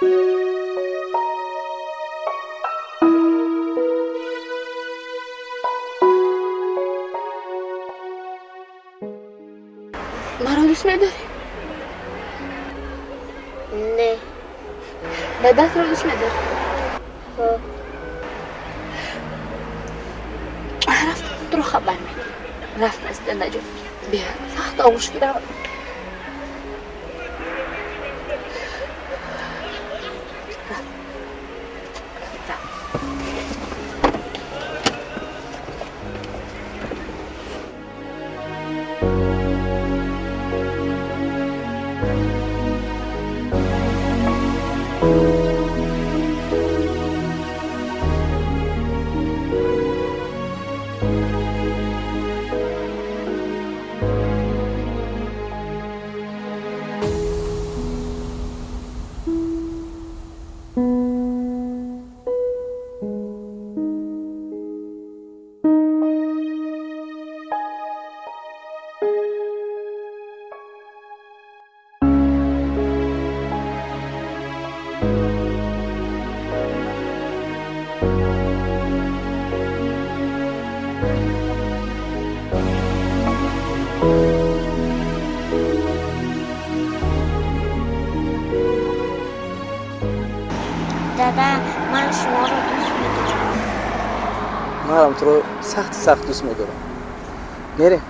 مرا دوست نداری؟ نه. دادت رو دوست نداری؟ رفت تو رو خبر میدی رفت از زنده جا بیا سخت آغوش کردم دادا من شما رو دوست می‌دارم. منم تو رو سخت دوست می‌دارم. بریم.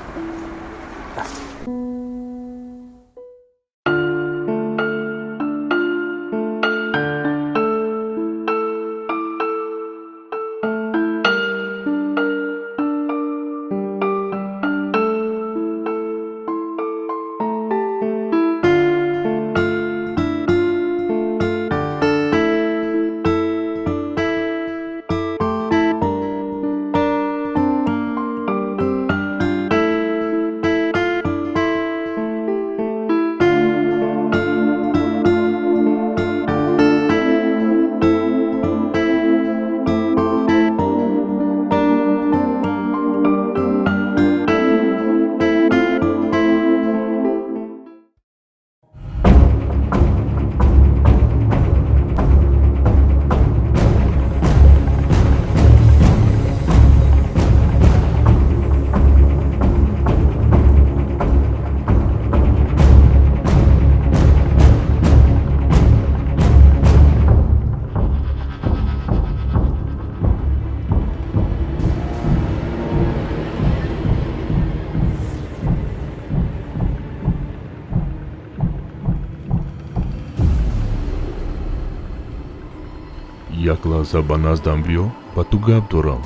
یک لحظه به نزدم بیا و تو گپ دارم.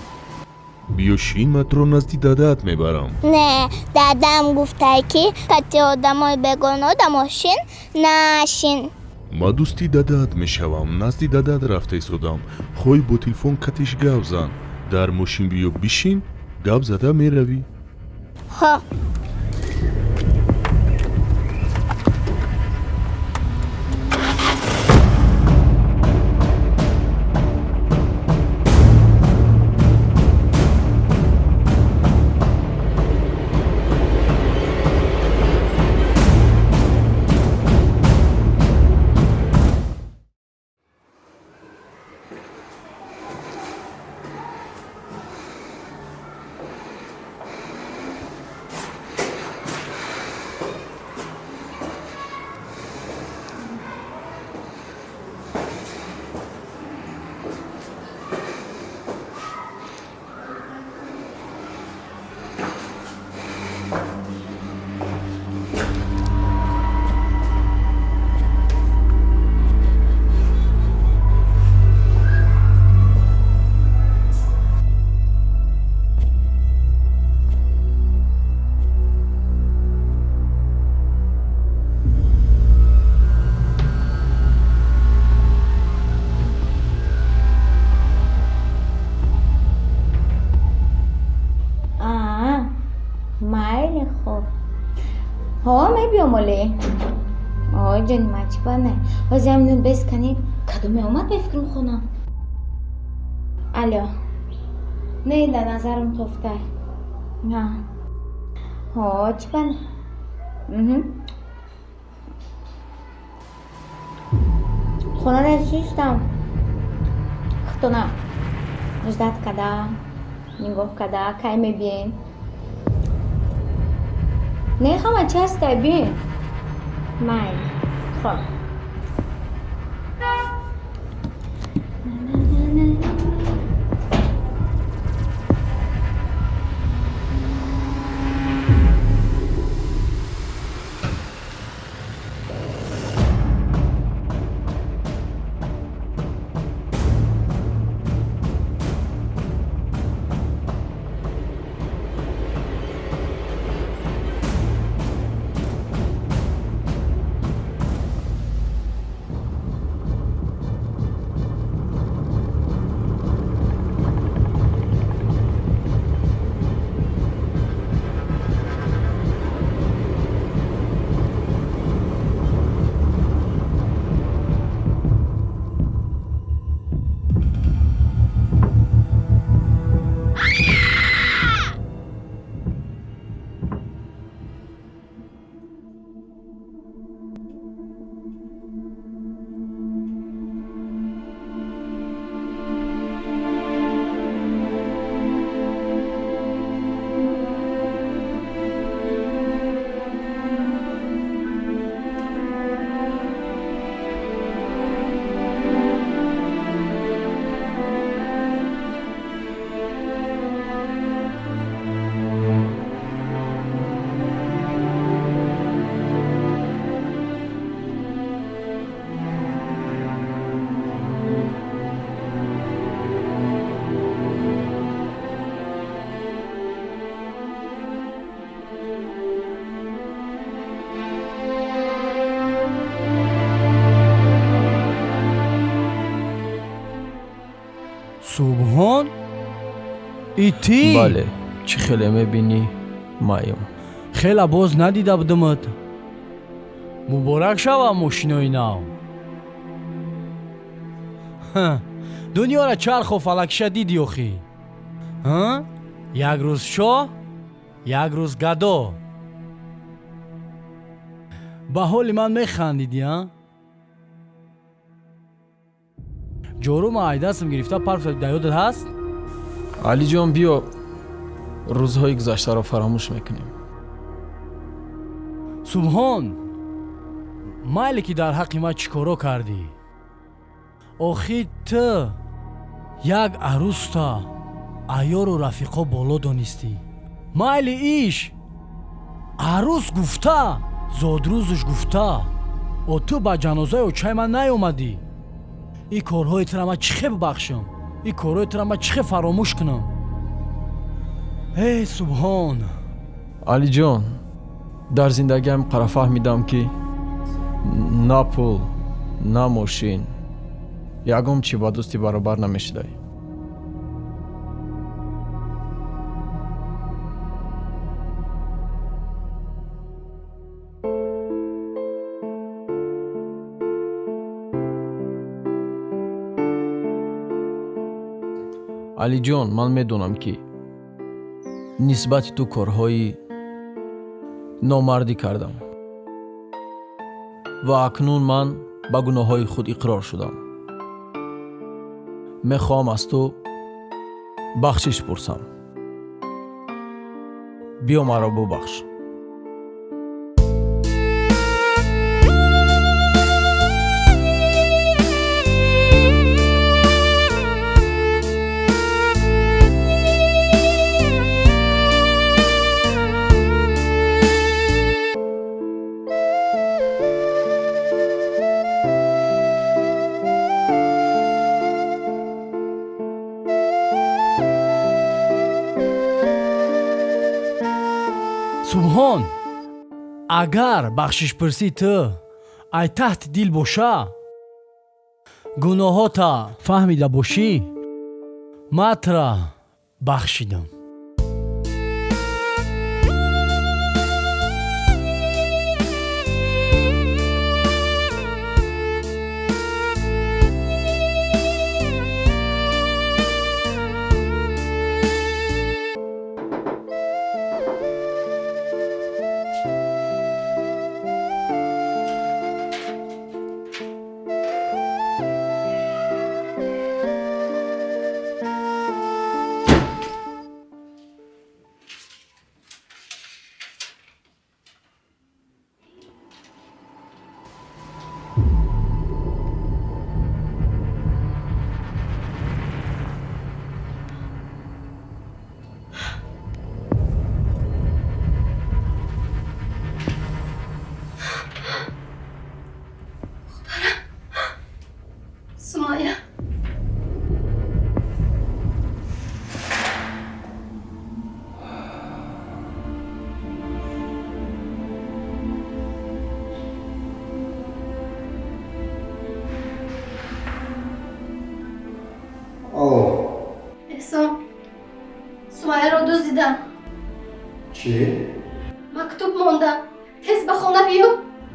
بیا شین مترو نزدی دادت میبرم. نه دادم گفته که کتی آدمای بگون آدماشین نشین. ما دوستی دادت میشوم نزدی دادت رفته سودم. خوی با تلفن کتش گپ زن. در ماشین بیا بشین گپ زده میروی. ها آی جان مچبانه و زمین بسکنی کدوم اومد به فکر میخونم. الو نه در نظرم توفته نه ها چبانه خونه نشستم خطونه نجدت کده نگاه کده کی میبین نه همه چی هست بین مای خب سبحان ایتی بله چی خیلی میبینی مایم خیلی باز ندیده بودمت مبارک شوم ماشینای نو دنیا را چرخ و فلکشه دیدی آخی یک روز شاه یک روز گدا به حال من میخندیدی ها جارو ما عیدستم گرفته پرف دیادت هست علی جان بیا روزهای گذشته را فراموش میکنیم سبحان مایلی که در حق ما چیکارا کردی آخی تو یک عروس تا عیار و رفیقا بالا دانستی مایلی ایش عروس گفته زادروزش گفته و تو با جنازه و چای من نیومدی این کارهای تو را من چخه ببخشم این کارهای تو را من چخه فراموش کنم ای سبحان علی جان در زندگیم قرار فهمیدم که نه پول نه ماشین یکم چی با دوستی برابر نمیشده علی جان من میدونم که نسبت تو کارهای نامردی کردم و اکنون من با گناههای خود اقرار شدم میخوام از تو بخشش پرسم بیا مرا ببخش سبحان اگر بخشش پرسی تو ای تحت دل باشه گناهاتا فهمیده باشی من ترا بخشیدم رسیدم. چی؟ مکتوب مونده. تست به خونه بیو.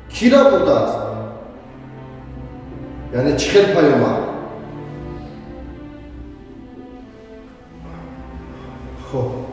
کی را برده است؟ یعنی چی خیلی پیامد؟ خب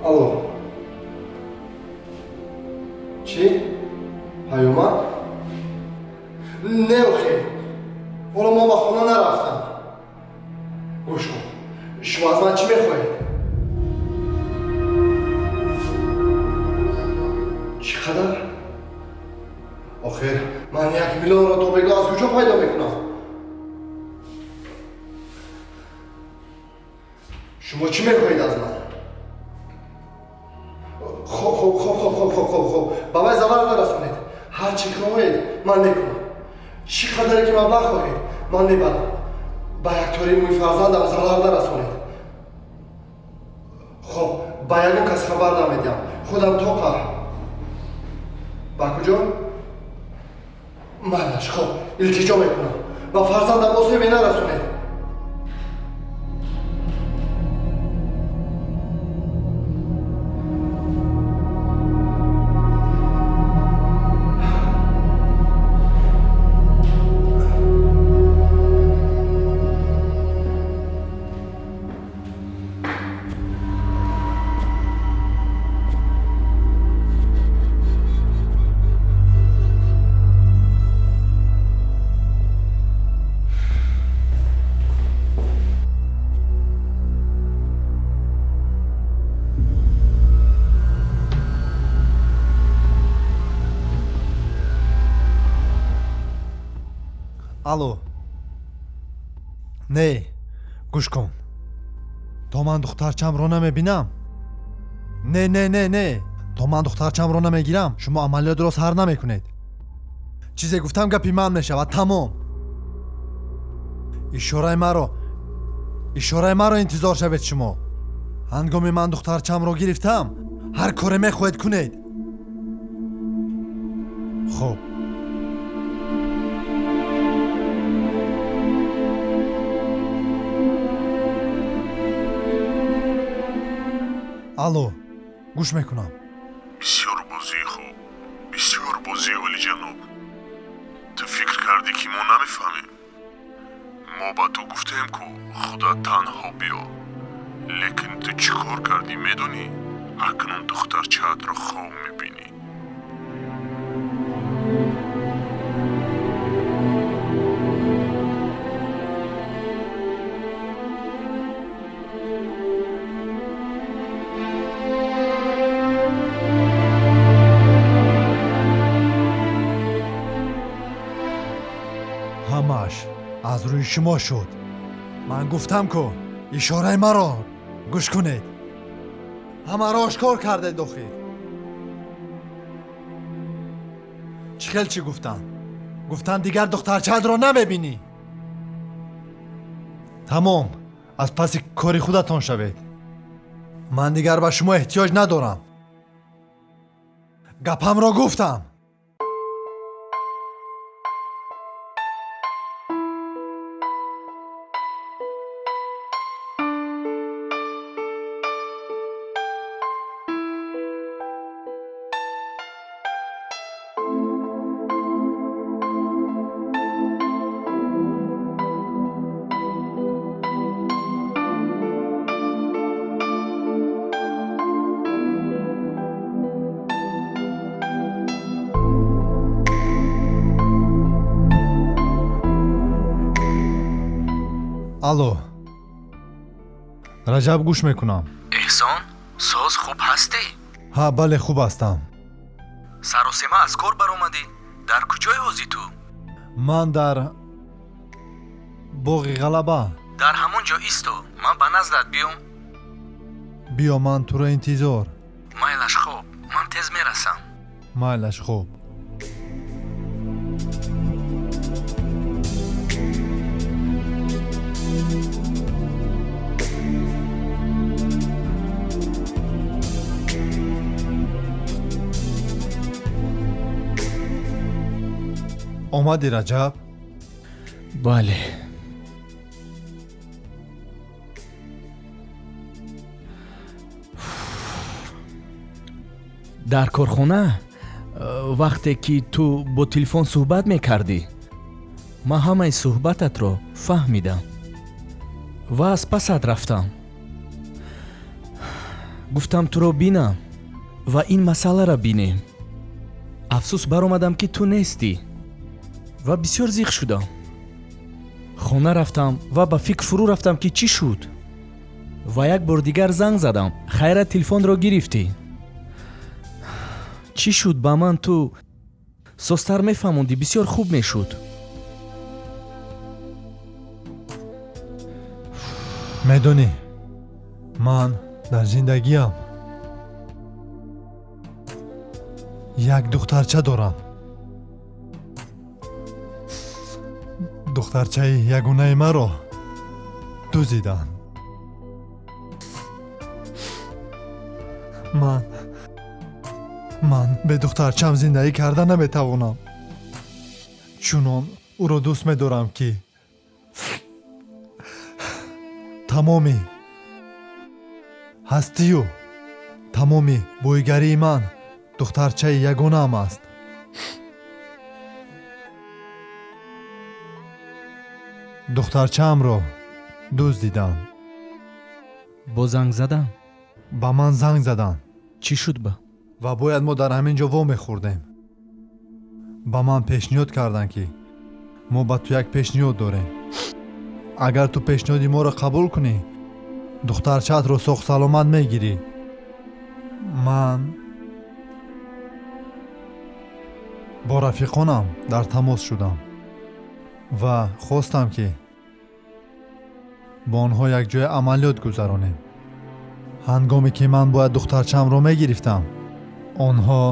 الو چی؟ پیامد؟ نه خیر والا ما به خونه نرفتم گوش کن شما از من چی میخواهید؟ چقدر؟ آخر من 1 میلیون را تو بگو از کجا پیدا میکنم؟ شما چی میخواهید از من؟ خب بابای ضرر نرسونید هر چی خواهید من میکنم چقدری که مبلغ خواهید من میبرم با یک طوری موی فرزندم ضرر نرسونید خب با یکم کس خبر نمیدیم خودم توقع با کجا؟ منش خب التجا میکنم با فرزندم مصیبی نرسونید алло не гӯш кун то ман духтарчамро намебинам не то ман духтарчамро намегирам шумо амалиётро сар намекунед чизе гуфтам гапи ман мешавад тамом ишораи маро интизор шавед шумо ҳангоми ман духтарчамро гирифтам ҳар коре мехоҳед кунед хуб алло гӯш мекунам бисёр бозии хуб бисёр бозии олиҷаноб ту фикр кардӣ ки мо намефаҳмем мо ба ту гуфтем ку худат танҳо биё лекин ту чӣ кор кардӣ медонӣ акнун духтарчаатро хоб мебинӣ ҳамаш аз рӯи шумо шуд ман гуфтам ку ишораи маро гӯш кунед ҳамаро ошкор кардед охир чӣ хел чӣ гуфтан дигар духтарчаатро намебинӣ тамом аз паси кори худатон шавед ман дигар ба шумо эҳтиёҷ надорам гапамро гуфтам алло раҷаб гӯш мекунам эҳсон соз хуб ҳастӣ ҳа бале хуб ҳастам саросема аз кор баромадӣ дар куҷои ҳозӣ ту ман дар боғи ғалаба дар ҳамон ҷо исто ман ба наздат биём биё ман туро интизор майлаш хуб ман тез мерасам майлаш хуб омадӣ раҷаб? бале. дар корхона вақте ки ту бо телефон суҳбат мекардӣ, ман ҳамаи суҳбататро фаҳмидам ва аз пасат рафтам. гуфтам туро бинам ва ин масъаларо бинем. афсӯс баромадам ки ту нестӣ ва бисёр зиқ шудам. хона рафтам ва ба фикр фурӯ рафтам ки чӣ шуд. ва як бор дигар занг задам. хайрат телефонро гирифтӣ. чӣ шуд ба ман ту состар мефаҳмондӣ? бисёр хуб мешуд. медонӣ, ман дар зиндагиам як духтарча дорам. духтарчаи ягонаи маро дуздиданд. ман бе духтарчам зиндагӣ карда наметавонам. чунон ӯро дӯст медорам ки тамоми ҳастию тамоми боигарии ман духтарчаи ягонаам аст. духтарчаамро дуздиданд. бо занг задан? ба ман занг заданд. чӣ шуд ба? ва бояд мо дар ҳамин ҷо вомехӯрдем. ба ман пешниҳод карданд ки мо ба ту як пешниҳод дорем. агар ту пешниҳоди моро қабул кунӣ, духтарчаатро соғ саломат мегирӣ. ман бо рафиқонам дар тамос шудам ва хостам ки бо онҳо якҷоя амалиёт гузаронем. ҳангоме ки ман бояд духтарчаамро мегирифтам, онҳо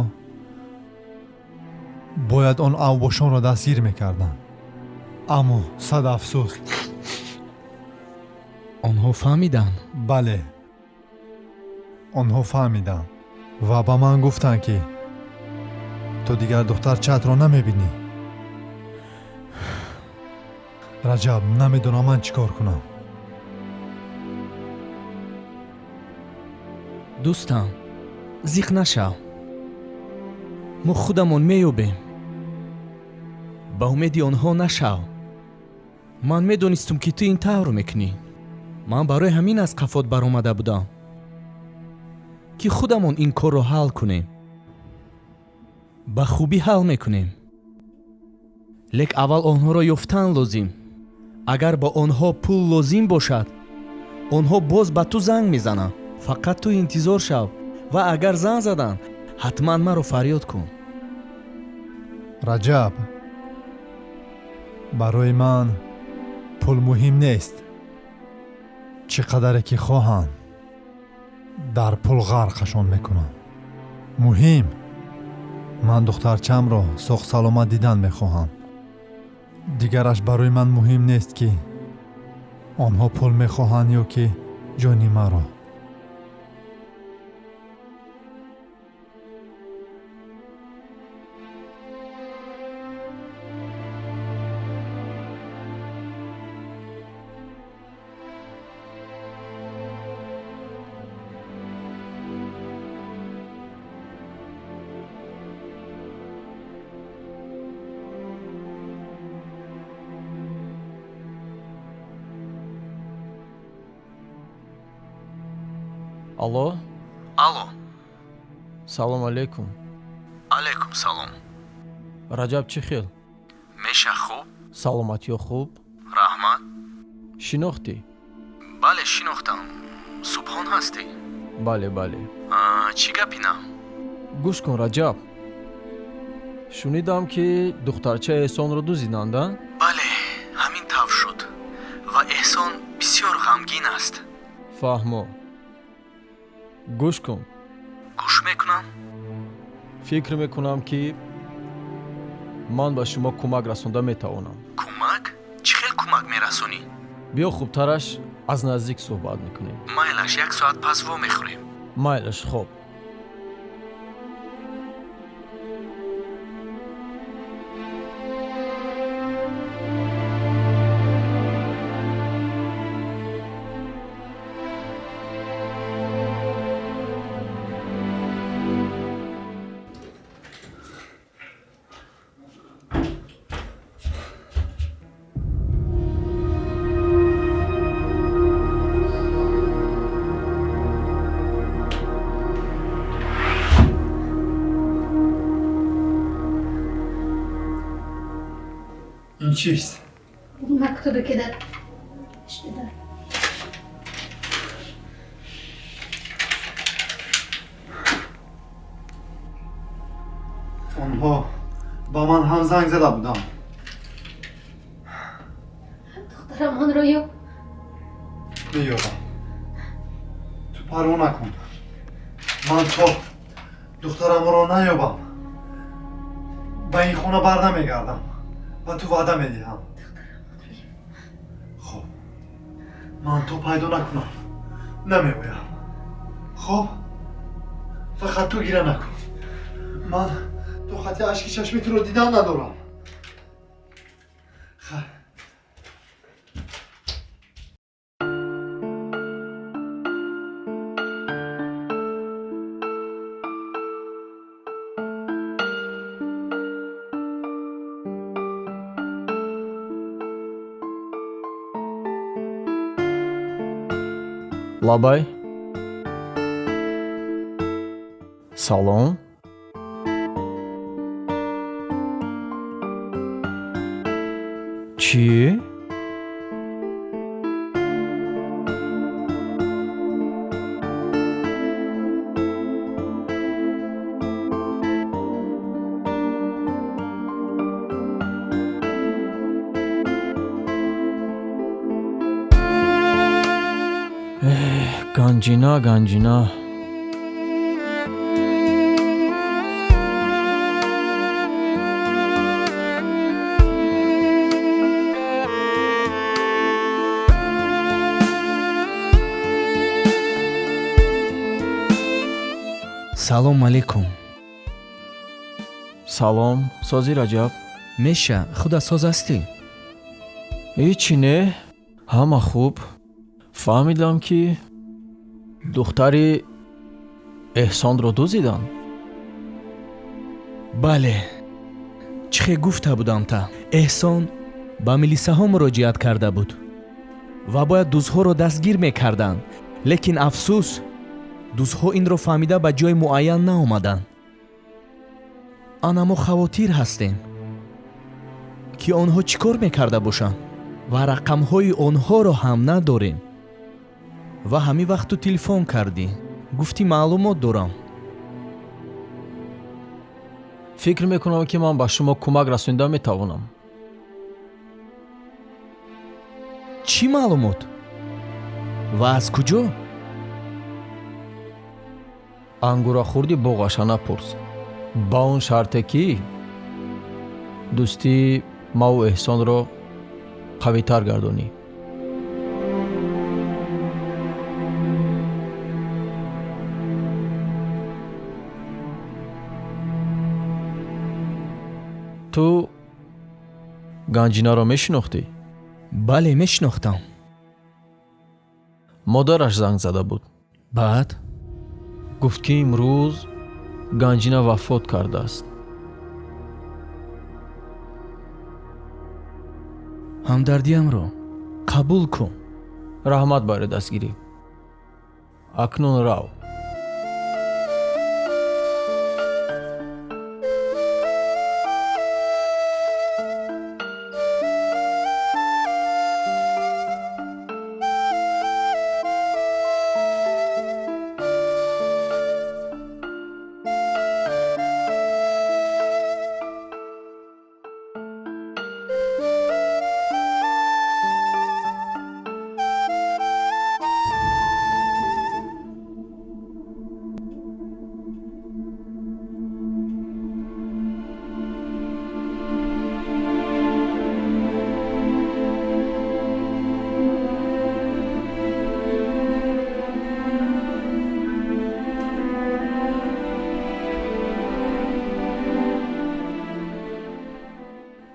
бояд он авбошонро дастгир мекарданд. аммо сад афсӯс, онҳо фаҳмиданд? бале, онҳо фаҳмиданд ва ба ман гуфтанд ки ту дигар духтарчаатро намебинӣ. раҷаб, намедонам ман чӣ кор кунам. дӯстам, зиқ нашав. мо худамон меёбем. ба умеди онҳо нашав. ман медонистам ки ту ин тавр мекунӣ. ман барои ҳамин аз қафот баромада будам ки худамон ин корро ҳал кунем. ба хубӣ ҳал мекунем. лек аввал онҳоро ёфтан лозим. агар ба онҳо пул лозим бошад, онҳо боз ба ту занг мезананд. фақат ту интизор шав ва агар занг заданд, ҳатман маро фарёд кун. раҷаб, барои ман пул муҳим нест. чӣ қадаре ки хоҳанд, дар пул ғарқашон мекунам. муҳим, ман духтарчаамро соғ саломат дидан мехоҳам. дигараш барои ман муҳим нест ки онҳо пул мехоҳанд ё ки ҷони маро. алло. алло. салом алейкум. алейкум салом. раҷаб, чӣ хел? меша хуб? саломатиё хуб? раҳмат. шинохтӣ? бале, шинохтам. субҳон ҳастӣ? бале, бале. чӣ гапина? гӯш кун раҷаб. шунидам ки духтарчаи эҳсонро дуздиданд? бале, ҳамин тавр шуд. ва эҳсон бисёр ғамгин аст. фаҳмо. гӯш кун. гӯш мекунам. фикр мекунам ки ман ба шумо кӯмак расонда метавонам. кӯмак? чӣ хел кӯмак мерасонӣ? биё хубтараш аз наздик суҳбат мекунем. майлаш, як соат пас вомехӯрем. майлаш, хоб. این چیست؟ مکتوبی که در اشتدار آنها با من هم زنگ زده بودم. دخترم آن رو یو میابم. تو پروا نکن. من تا دخترم رو نیابم به این خونه بر نمیگردم و تو وعده میدیم. خب من تو پیدا نکنم نمیبایم. خب فقط تو گیره نکن. من تو خطی عشق چشمی تو رو دیدن ندارم. لابای سلام چی؟ گنجینا салом алейкум. салом созӣ раҷаб. меша худасоз ҳастӣ? ҳечи не, ҳама хуб. фаҳмидам ки духтари эҳсонро дузидан. бале, чӣ хе гуфта будам та? эҳсон ба милисаҳо муроҷиат карда буд ва бояд дузҳоро дастгир мекарданд, лекин афсӯс дузҳо инро фаҳмида ба ҷои муайян наомаданд. ана мо хавотир ҳастем ки онҳо чӣ кор мекарда бошанд ва рақамҳои онҳоро ҳам надорем. ва ҳамин вақт ту телефон кардӣ, гуфтӣ маълумот дорам. фикр мекунам ки ман ба шумо кӯмак расонида метавонам. чӣ маълумот ва аз куҷо? ангурахӯрди боғаша напурс, ба он шарте ки дӯстии маву эҳсонро қавитар гардонӣ. ту ганҷинаро мешинохтӣ? бале, мешинохтам. модараш занг зада буд. баъд гуфт ки имрӯз ганҷина вафот кардааст. ҳамдардиамро қабул кун. раҳмат бари дастгирӣ. акнун рав.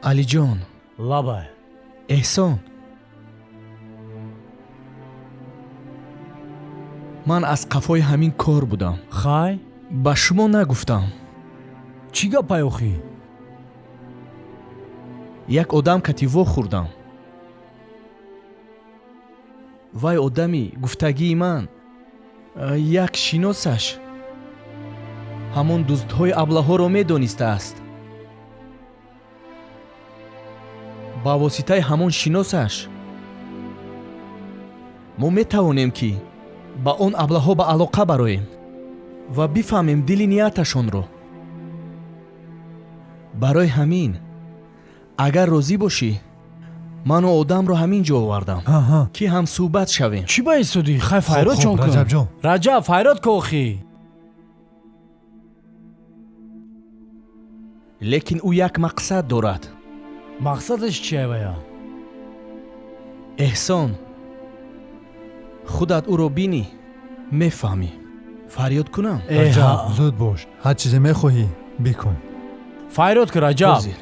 алиҷон, лабай, эҳсон, ман аз қафои ҳамин кор будам. хай, ба шумо нагуфтам. чӣ гапай охӣ? як одам кативо хӯрдам. вай одами гуфтагии ман, як шиносаш ҳамон дуздҳои аблаҳоро медонистааст. ба воситаи ҳамон шиносаш мо метавонем ки ба он аблаҳо ба алоқа бароем ва бифаҳмем дили нияташонро. барои ҳамин агар розӣ бошӣ ману одамро ҳамин ҷо овардам ки ҳамсӯҳбат шавем. чӣ ба истодӣ? хай файрод чон кун. раҷаб файрод кун охӣ. лекин ӯ як мақсад дорад. мақсадаш чия вая? эҳсон худат ӯро бинӣ мефаҳмӣ. фарёд кунам? раҷаб зуд бош, ҳар чизе мехоҳӣ бикун. файрод кун раҷаб. ҳозир.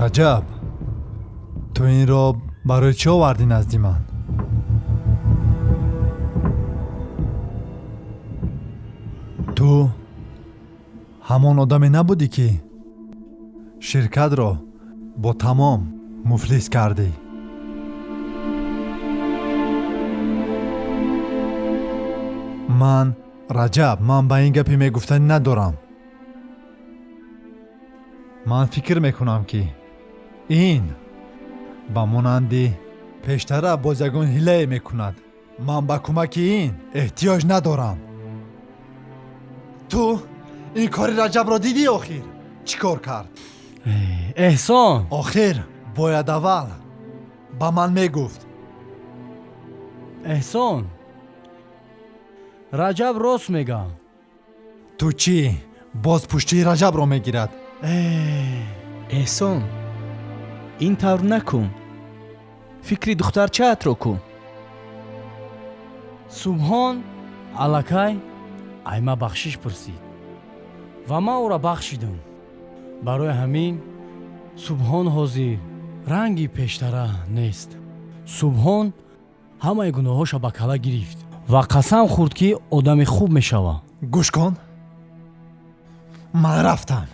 раҷаб, ту инро барои чӣ овардӣ назди ман? ту ҳамон одаме набудӣ ки ширкатро бо тамом муфлис кардӣ? ман раҷаб, ман ба ин гапи мегуфтанӣ надорам. ман фикр мекунам ки ин ба монанди пештара боз ягон ҳилае мекунад. ман ба кӯмаки ин эҳтиёҷ надорам. ту ин кори раҷабро дидӣ? охир чӣ кор кард? эҳсон охир бояд аввал ба ман мегуфт. эҳсон раҷаб рост мегам. ту чӣ боз пуштии раҷабро мегирад? эҳсон ин тавр накун. фикри духтарчаатро кун. субҳон аллакай айма бахшиш пурсид ва ман ӯро бахшидам. барои ҳамин субҳон ҳозир ранги пештара нест. субҳон ҳамаи гуноҳоша ба кала гирифт ва қасам хӯрд ки одами хуб мешава. гӯш кун, ман рафтам.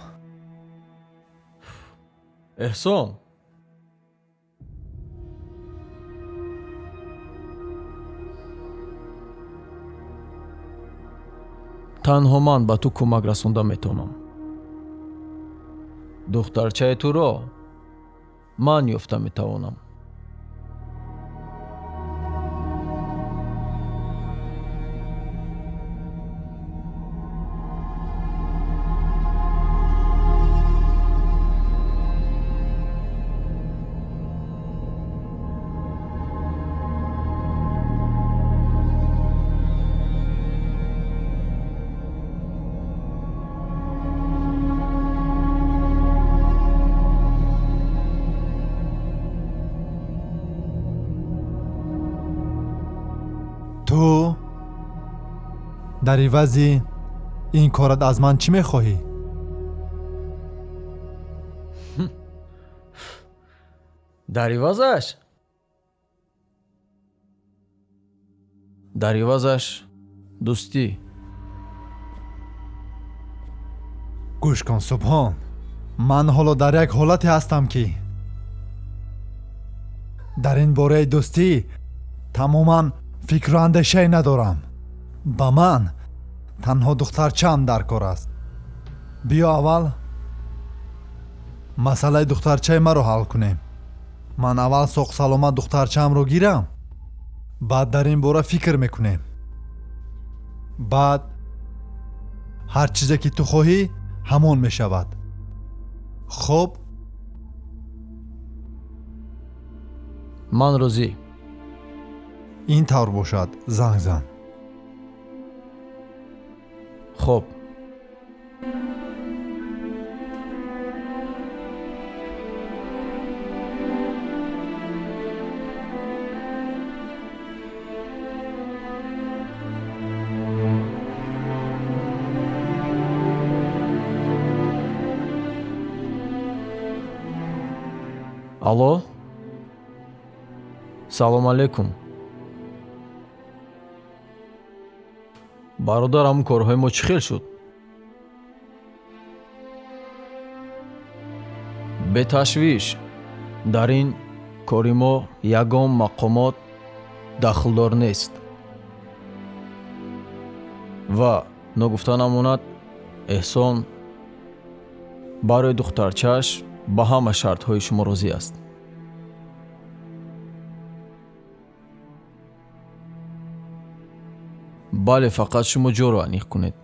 эҳсон, танҳо ман ба ту кӯмак расонда метавонам. духтарчаи туро ман ёфта метавонам. ту дар ивази ин корат аз ман чӣ мехоҳӣ? дар ивазаш дар ивазаш дӯстӣ. гӯш кун субҳон, ман ҳоло дар як ҳолате ҳастам ки дар ин бораи дӯстӣ тамоман фикру андешае надорам. ба ман танҳо духтарчаам дар кор аст. биё аввал масъалаи духтарчаи маро ҳал кунем. ман аввал соғ саломат духтарчаамро гирам, баъд дар ин бора фикр мекунем. баъд ҳар чизе ки ту хоҳӣ ҳамон мешавад. хуб? ман розӣ. ин тавр бошад, занг зан. хуб. алло, салом алейкум. бародар, ҳамун корҳои мо чӣ хел шуд? беташвиш, дар ин кори мо ягон мақомот дахлдор нест. ва ногуфта намонад, эҳсон барои духтарчааш ба ҳама шартҳои шумо розӣ аст. бале, фақат шумо ҷоро аниқ кунед.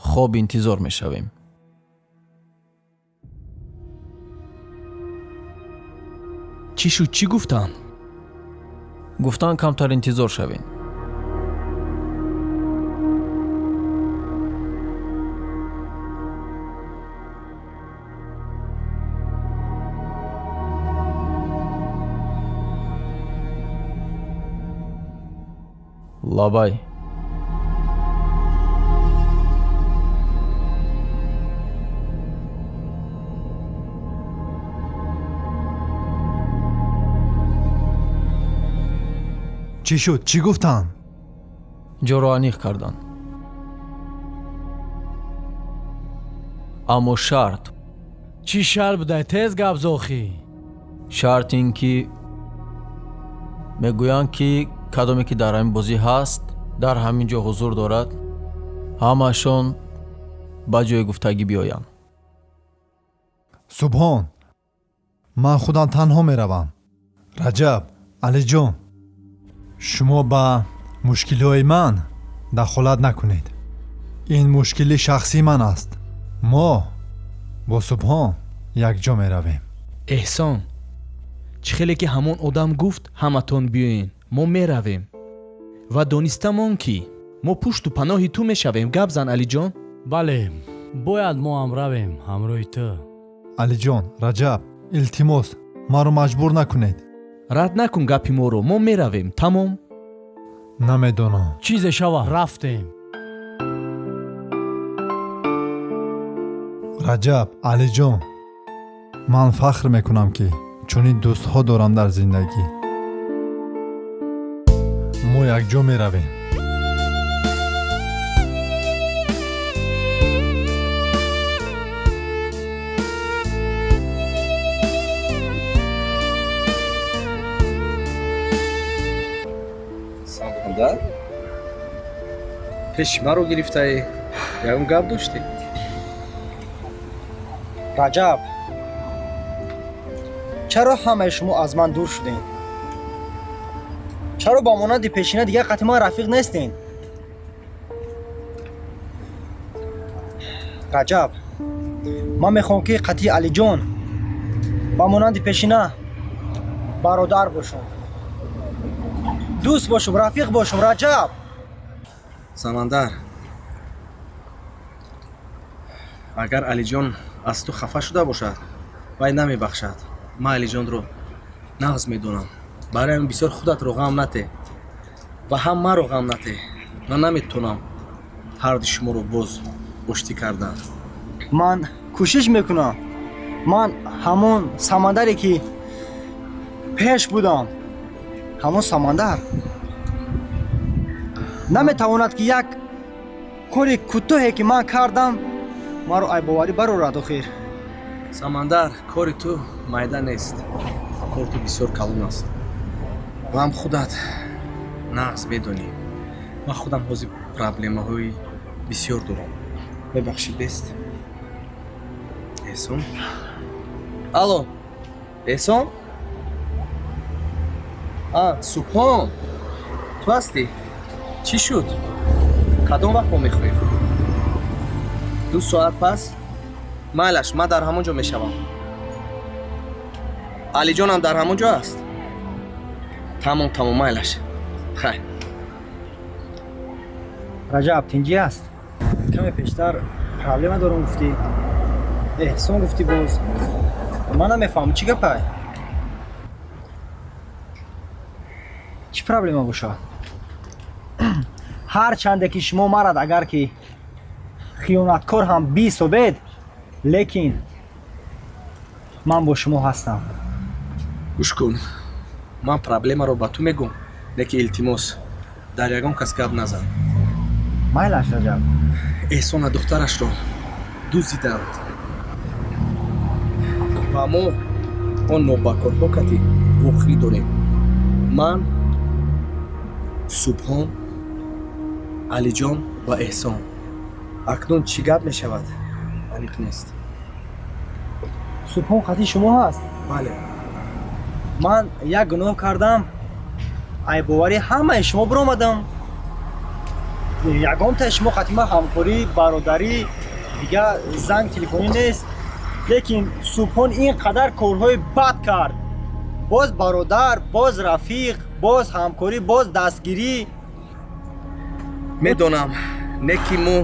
хоб, интизор мешавем. чӣ шуд? чӣ гуфтанд? гуфтанд камтар интизор шавем. лабай. чӣ шуд? чӣ гуфтанд? ҷоро аниқ карданд. аммо шарт. чӣ шарт будай? тез гап зохӣ. шарт ин ки мегӯянд ки кадоме ки дар ҳамин бозӣ ҳаст, дар ҳамин ҷо ҳузур дорад, ҳамаашон ба ҷои гуфтагӣ биёянд. субҳон, ман худам танҳо меравам. раҷаб, алиҷон, шумо ба мушкилиҳои ман дахолат накунед. ин мушкили шахсии ман аст. мо бо субҳон якҷо меравем. эҳсон, чӣ хеле ки ҳамон одам гуфт ҳаматон биёен, мо меравем. ва донистамон ки мо пушту паноҳи ту мешавем. гап зан, алиҷон. бале, бояд мо ҳам равем ҳамроҳи ту. алиҷон, раҷаб, илтимос, маро маҷбур накунед. рад накун гапи моро. мо меравем. тамом. намедонам. чизе шава, рафтем. раҷаб, алиҷон, ман фахр мекунам ки чунин дӯстҳо дорам дар зиндагӣ. мо якҷо меравем. саманда пеши маро гирифтаи ягон гап доштӣ? раҷаб, чаро ҳамаи шумо аз ман дур шудед? чаро ба монанди пешина дигар қати ман рафиқ нестед? раҷаб, ман мехоҳам ки қати алиҷон ба монанди пешина бародар бошум, дӯст бошум, рафиқ бошум. раҷаб, самандар, агар алиҷон аз ту хафа шуда бошад, вай намебахшад. ман алиҷонро нағз медонам. барои ҳамин бисёр худатро ғам нате ва ҳам маро ғам нате. ман наметавонам ҳарди шуморо боз оштӣ кардан. ман кӯшиш мекунам. ман ҳамон самандаре ки пеш будам, ҳамон самандар наметавонад ки як кори кӯтоҳе ки ман кардам маро айбоварӣ барорад охир. самандар, кори ту майда нест. кори ту бисёр калон аст. ва ҳам худат нағз медонӣ. ман худам ҳозир проблемаҳои бисёр дорам. бебахшӣ бест. эҳсон? алло, эҳсон? субҳон, ту ҳастӣ? чӣ шуд? кадом вақт мо мехоҳем? 2 соат пас? майлаш, ман дар ҳамон ҷо мешавам. алиҷонам дар ҳамон ҷо аст? тамом, майлаш. хайр. раҷаб, тинҷӣ аст? каме пештар проблема дорам гуфтӣ. эҳсон гуфтӣ боз. ман намефаҳмам чӣ гапай? чӣ проблема бошад? ҳар чанде ки шумо марад агар ки хиёнаткор ҳам бисобед, лекин ман бо шумо ҳастам. гӯш кун, ман проблемаро ба ту мегӯм, леки илтимос дар ягон кас гап назан. майлаш раҷаб. эҳсона духтарашро дуздиданд ва мо он нобакорҳо кати вохӣ дорем. ман, субҳон, алиҷон ва эҳсон. акнун чӣ гап мешавад? аниқ нест. субҳон қати шумо ҳаст? бале. ман як гуноҳ кардам, айбовари ҳамаи шумо биромадам. ягонтаи шумо қати ман ҳамкорӣ, бародарӣ, дига занг телефонӣ нест. лекин субҳон ин қадар корҳои бад кард. боз бародар, боз рафиқ, боз ҳамкорӣ, боз дастгирӣ. медонам, неки мо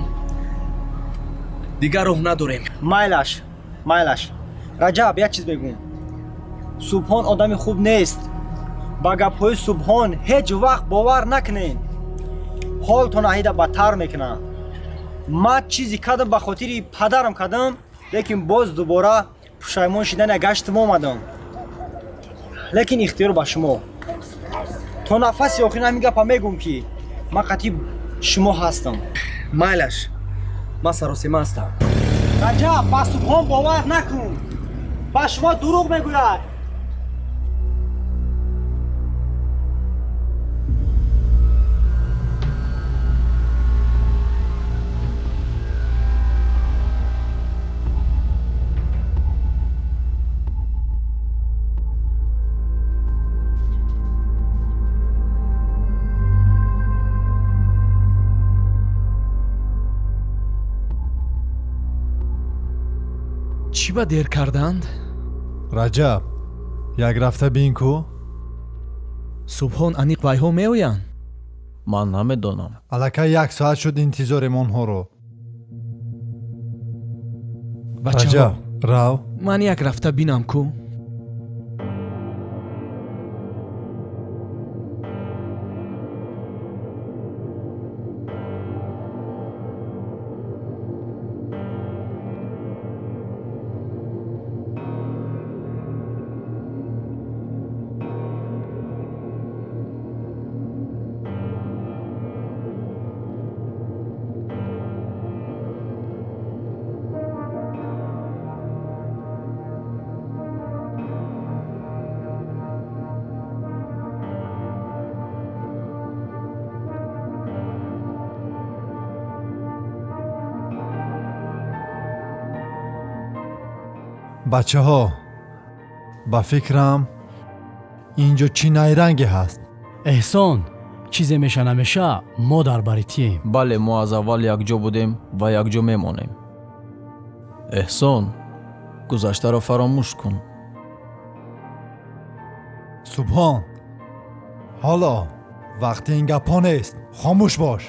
дигар роҳ надорем. майлаш. раҷаб, як чиз бегум. субҳон одами хуб нест. ба гапҳои субҳон ҳеҷ вақт бовар накунед. ҳолтон аҳида бадтар мекунад. ман чизе кардам ба хотири падарам кардам, лекин боз дубора пушаймон шидане гаштам омадам. лекин ихтиёр ба шумо. то нафаси охир ҳамин гапа мегум ки ман қати шумо ҳастам. майлаш, ман саросима ҳастам. раҷаб, ба субҳон бовар накун. ба шумо дурӯғ мегӯяд. чӣ ба дер карданд? раҷаб, як рафта бин ку? субҳон аниқ вайҳо меоянд? ман намедонам. аллакай 1 соат шуд интизорем онҳоро. бачаҳо, раҷаб, рав. ман як рафта бинам ку? бачаҳо, ба фикрам инҷо чӣ найранге ҳаст? эҳсон, чизе меша намеша, мо дар бари тием. бале, мо аз аввал якҷо будем ва якҷо мемонем. эҳсон, гузаштаро фаромӯш кун. субҳон, ҳоло вақти ин гапҳо нест. хомӯш бош.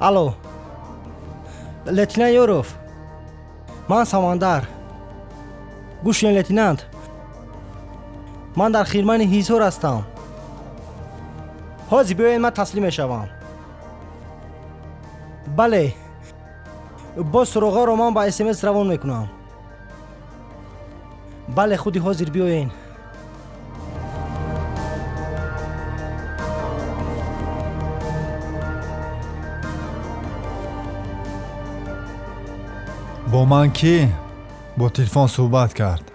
алло, лейтенант Юров, ман Самандар. гӯш кунед лейтенант, ман дар хидмати ҳизор ҳастам. ҳозир биёед, ман таслим мешавам. бале, бо суроғаро ман ба смс равон мекунам. бале, худи ҳозир биёед. бо ман кӣ бо телефон суҳбат кард?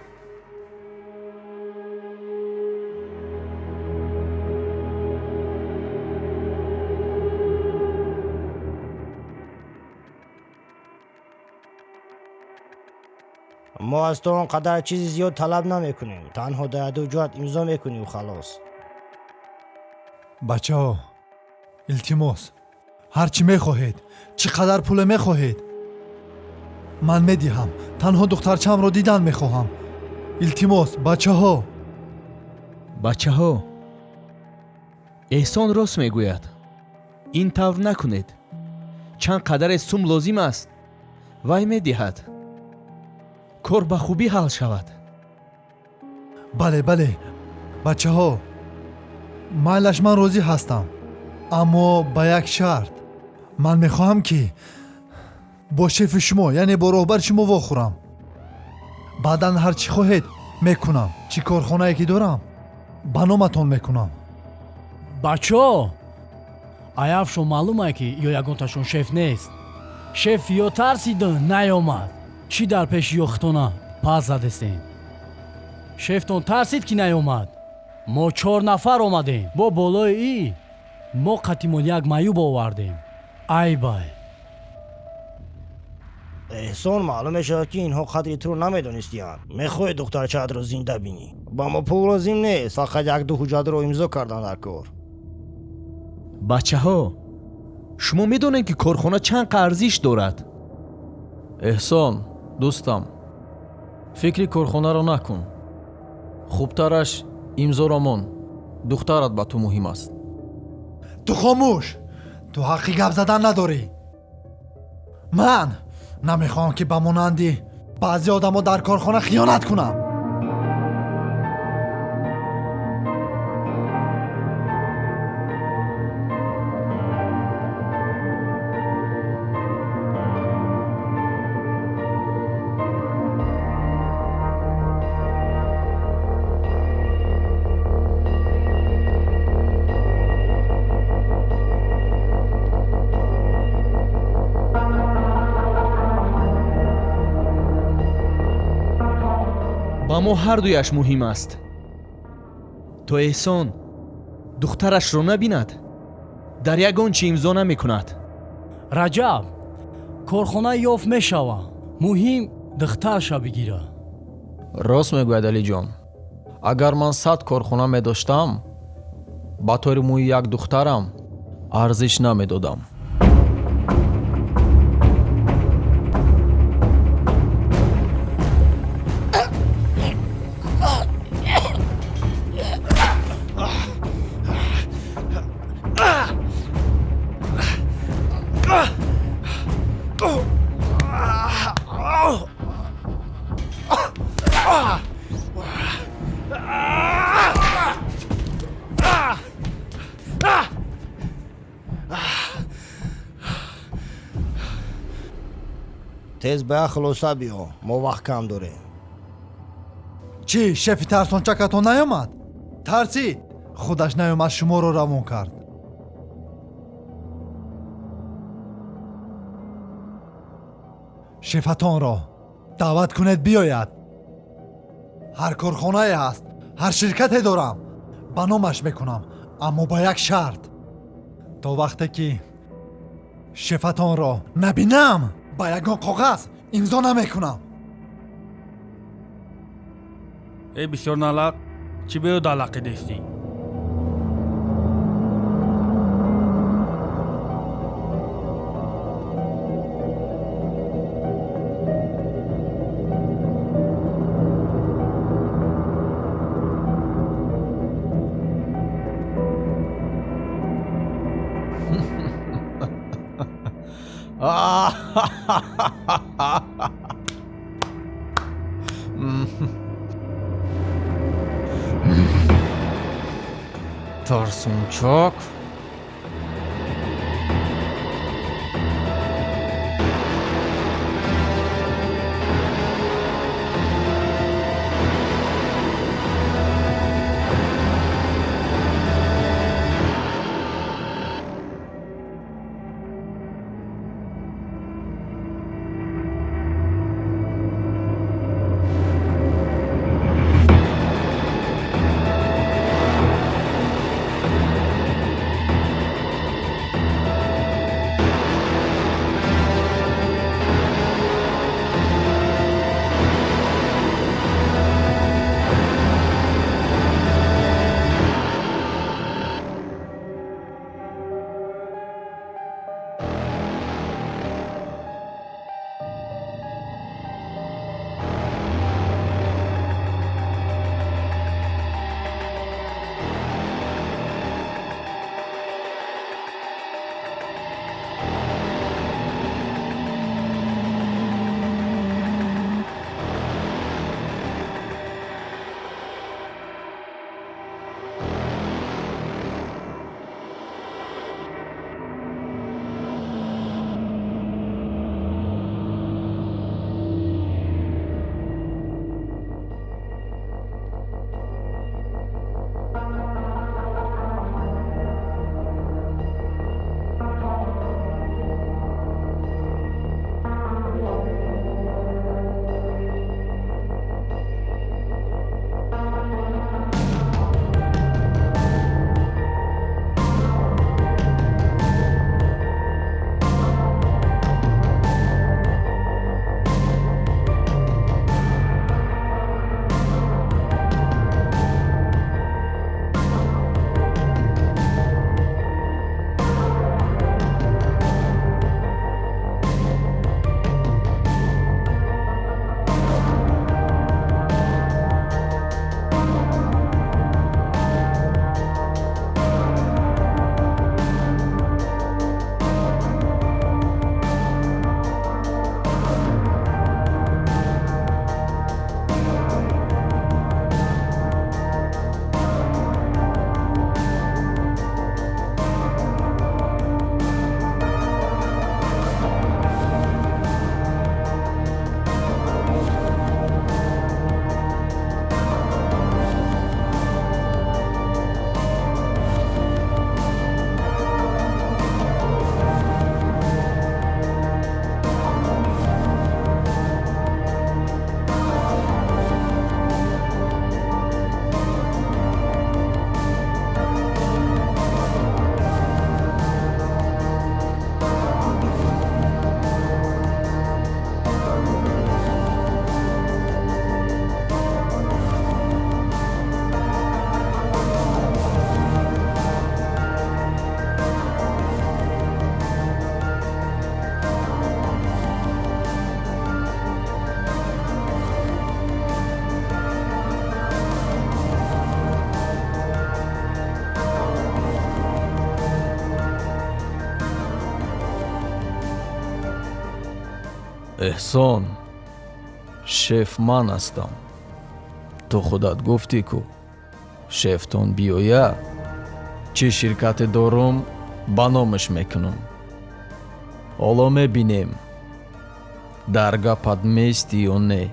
мо аз ту он қадар чизи зиёд талаб намекунем. танҳо дар ду ҷоҳат имзо мекунӣ халос. бачаҳо, илтимос, ҳар чӣ мехоҳед, чӣ қадар пуле мехоҳед, ман медиҳам. танҳо духтарчаамро дидан мехоҳам. илтимос, бачаҳо. бачаҳо, эҳсон рост мегӯяд. ин тавр накунед. чанд қадаре сум лозим аст, вай медиҳад. кор ба хубӣ ҳал шавад. бале, бале, бачаҳо, майлаш, ман розӣ ҳастам, аммо ба як шарт. ман мехоҳам ки бо шефи шумо, яъне бо роҳбари шумо вохӯрам. баъдан ҳар чӣ хоҳед мекунам. чӣ корхонае ки дорам, ба номатон мекунам. бачо, аяфшо маълумае ки ё ягонташон шеф нест. шеф ё тарсида наёмад. чӣ дар пеши ёхтона пас задестем? шефтон тарсид ки наёмад. мо 4 нафар омадем. бо болои и мо қатимон як маъюб овардем. ай бай. эҳсон, маълум мешавад ки инҳо қадри туро намедонистиянд. мехоҳед духтарчаатро зинда бинӣ. ба мо пул лозим нест, фақат 1-2 ҳуҷҷатро имзо кардан дар кор. бачаҳо, шумо медонед ки корхона чанд қарзиш дорад? эҳсон, дӯстам, фикри корхонаро накун. хубтараш имзоро мон. духтарат ба ту муҳим аст. ту хомӯш, ту ҳаққи гап задан надорӣ. ман намехоҳам ки ба монанди баъзе одамо дар корхона хиёнат кунам. ба мо ҳардуяш муҳим аст. то эҳсон духтарашро набинад, дар ягон чӣ имзо намекунад. раҷаб, корхона ёфт мешава. муҳим духтарша бигира. рост мегӯяд алиҷон. агар ман 100 корхона медоштам, ба тори мӯи як духтарам арзиш намедодам. тез ба як хулоса биё, мо вақт кам дорем. чӣ, шефи тарсончакатон наёмад? тарсид, худаш наёмад шуморо равон кард. шефатонро даъват кунед биёяд. ҳар корхонае ҳаст, ҳар ширкате дорам, ба номаш мекунам, аммо ба як шарт. то вақте ки шефатонро набинам, ба ягон коғаз имзо намекунам. эй бисёр налақ, чӣ беё далақӣ дестӣ? Тарсунчок. احسان شف من هستم. تو خودت گفتی کو شفتون بیاید چه شرکت دارم بنامش میکنم. حالا میبینیم درگاه پدمیستی یا نه.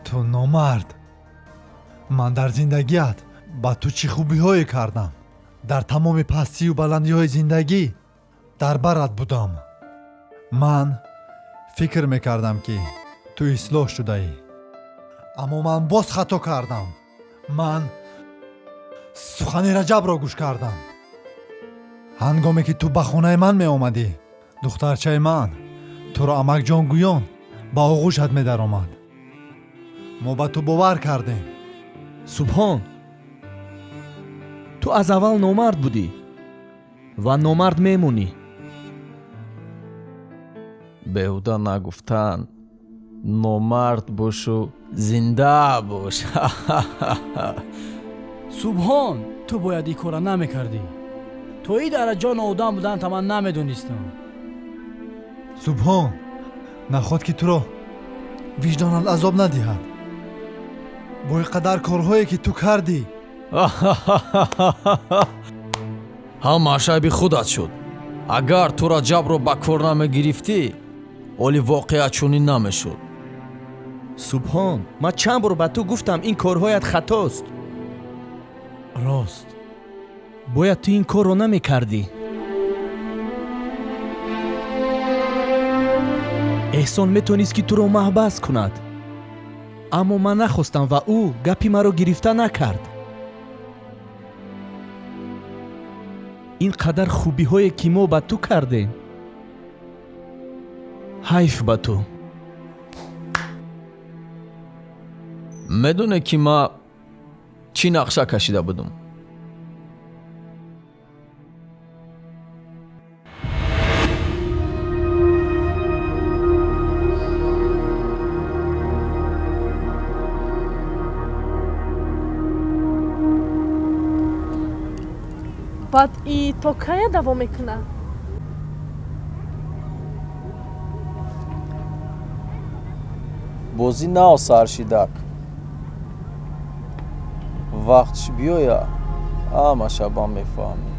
تو نامرد، من در زندگیت با تو چی خوبی های کردم. در تمام پستی و بلندی های زندگی در برت بودم. من فکر میکردم که تو اصلاح شده ای، اما من باز خطا کردم. من سخن رجب را گوش کردم. هنگامی که تو به خانه من می آمدی، دخترچه من تو را امک جان گویان با آغوشت می در آمد. ما به تو باور کردیم. سبحان، تو از اول نامرد بودی و نامرد میمونی. بهوده نگفتن نامرد باش و زنده باش. سبحان، تو باید این کار نمیکردی. تو تویی در جان آدم بودن تا من نمیدونستم. سبحان نخواد که تو را وجدانت عذاب ندهد. با اینقدر کارهایی که تو کردی ҳамаша би худат шуд. агар туро ҷабро ба кор намегирифтӣ оли воқеа чунин намешуд. субҳон ман чанд бор ба ту гуфтам ин корҳоят хатост. рост бояд ту ин корро намекардӣ. эҳсон метавонист ки туро маҳбас кунад, аммо ман нахостам ва ӯ гапи маро гирифта накард. ин қадар хубиҳое ки мо ба ту кардем. ҳайф ба ту. медоне ки ма чӣ нақша кашида будам. баъд и то кая давом мекунад? бозӣ наосар шидак. вақтш биёя ҳамаша ба мефаҳмӣ.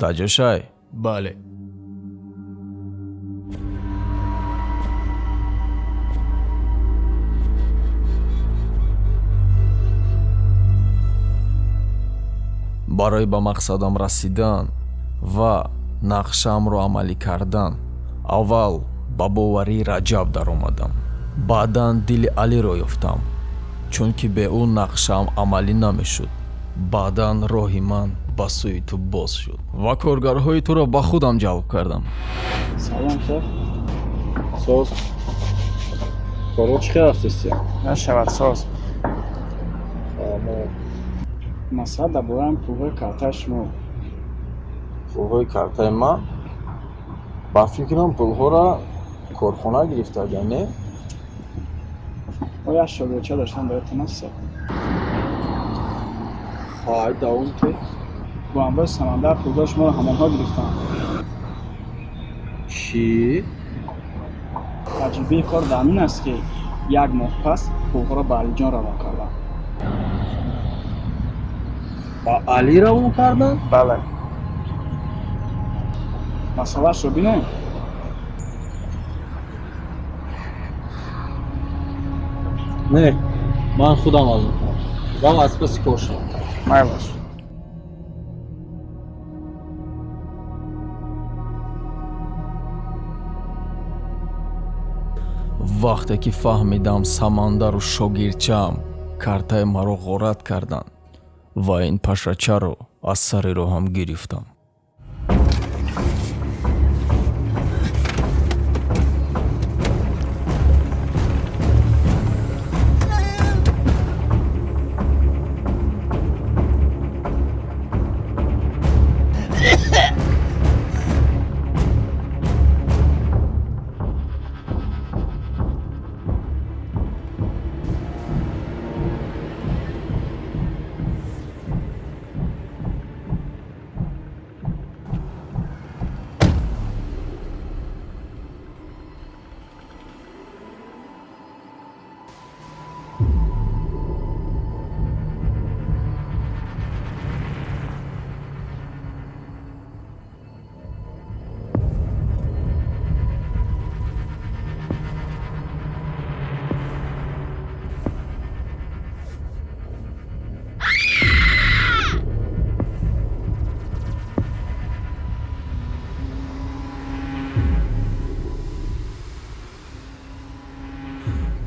даҷошай. бале. барои ба мақсадам расидан ва нақшаамро амалӣ кардан аввал ба боварии раҷаб даромадам. баъдан дили алиро ёфтам, чунки бе ӯ нақшаам амалӣ намешуд. баъдан роҳи ман ба сӯи ту боз шуд ва коргарҳои туро ба худам ҷалб кардам. салом шеф. соз корҳо чӣ қадар хистия? нашавад соз. масъала дар бораи пулҳои картаи шумо. пулҳои картаи ман? ба фикрам пулҳоро корхона гирифтага, не? мо як шогирдча доштам бароятон аст. ҳай давом ки бо анбои самандар пулҳои шуморо ҳамонҳо гирифтанд. чӣ? таҷрибаи кор дар ин аст ки як моҳ пас пулҳоро ба алиҷон равон карданд. ба алӣ равон карданд? бале. масъалаашро бинем. не ман худам ҳал мекунам. ва аз паси кор шавам. майлаш. вақте ки фаҳмидам самандару шогирдчаам картаи маро ғорат карданд ва ин пашачаро аз сари роҳам гирифтам.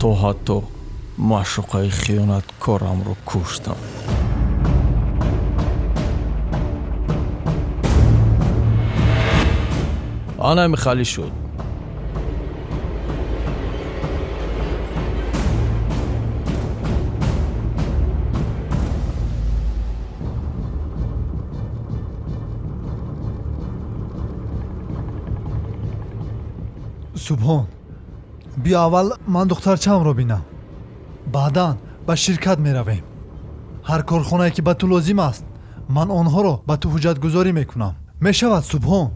то ҳатто маъшуқаи хиёнаткорамро куштам. آنمی خالی شد. субҳон бия аввал ман духтарчаамро бинам, баъдан ба ширкат меравем. ҳар корхонае ки ба ту лозим аст ман онҳоро ба ту ҳуҷҷатгузорӣ мекунам. мешавад субҳон?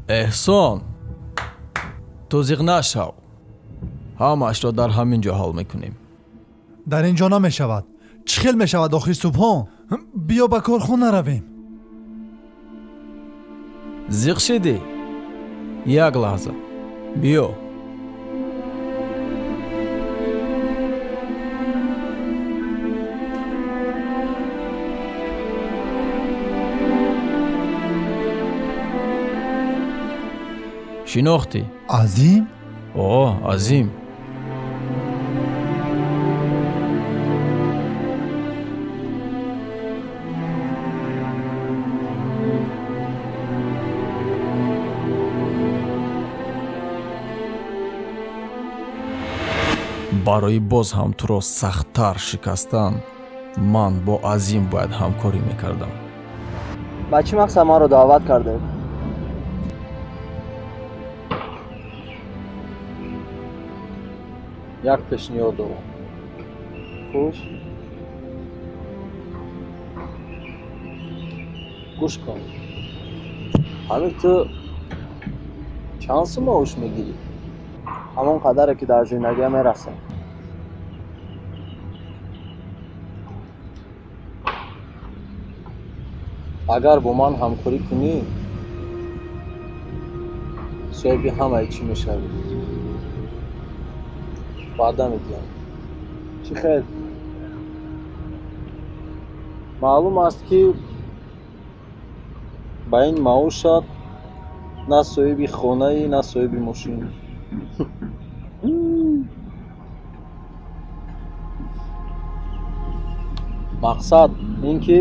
احسان تو زیغ نشو. ҳамааш ро дар ҳамин ҷо ҳал мекунем. дар ин ҷо намешавад. чӣ хел мешавад охир субҳон? биё ба корхона равем. зиғ шидӣ? як лаҳза биё. шинохтӣ? азим? о азим. барои боз ҳам туро сахттар шикастан ман бо азим бояд ҳамкорӣ мекардам. ба чӣ мақсад маро даъват кардед? як пешниҳод дорам. хуш гӯш кун. ҳамин ту чанд сум маош мегирӣ? ҳамон қадаре ки дар зиндагия мерасем. агар бо ман ҳамкорӣ кунӣ соҳиби ҳамаи чӣ мешавӣ. ваъда медиҳам. чӣ хел? маълум аст ки ба ин маошат на соҳиби хонаи на соҳиби мошин. мақсад ин ки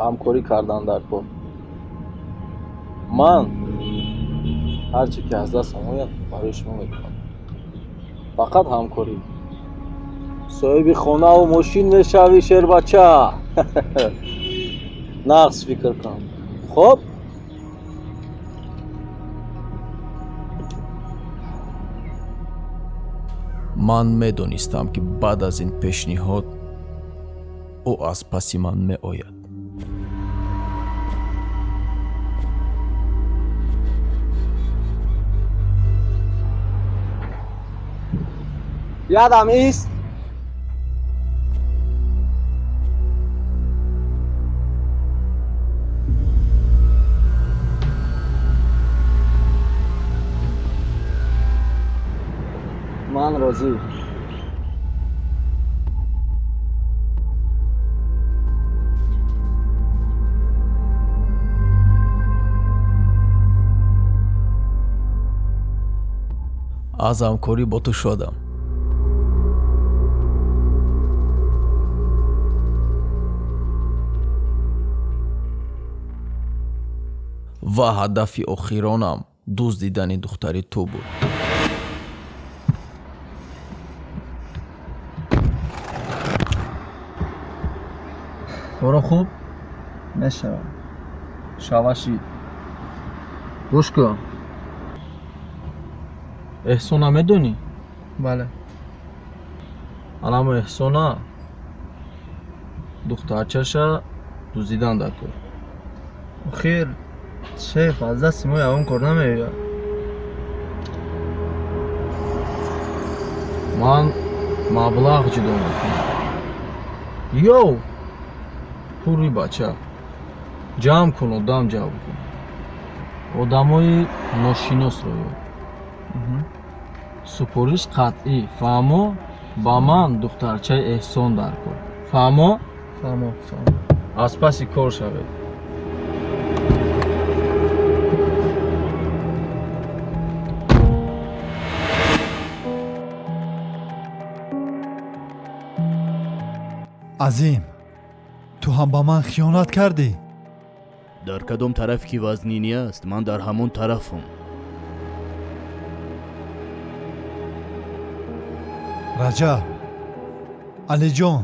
ҳамкорӣ кардан дар кор. ман ҳар чӣ ки аз дастам ояд барои шумо мекунам. фақат ҳамкорӣ. соҳиби хонаву мошин мешавӣ шербача. нағз фикр кун. хуб? ман медонистам ки баъд аз ин пешниҳод ӯ аз паси ман меояд. ядам ист. ман розӣ. аз ҳамкорӣ бо ту шодам. ва ҳадафи охиронам дуздидани духтари ту буд. برو خوب نشوم شواشی گوش کن. احسانا میدونی؟ بله. الان احسانا دخترچه‌شا دزدیدن در کار. خیر شیخ از دست ما اون کار نمیاد. من مبلغ جدا میکنم. یو پوری بچه جمع کن آدم جمع کن. آدمای ناشناس رو سپوریش قطعی فهمو با من دخترچه احسان در کن. فهمو؟ فهمو. از پسی کار شوید. азим, ту ҳам ба ман хиёнат кардӣ. дар кадом тараф ки вазнини аст, ман дар ҳамон тарафам. раҷаб, алиҷон,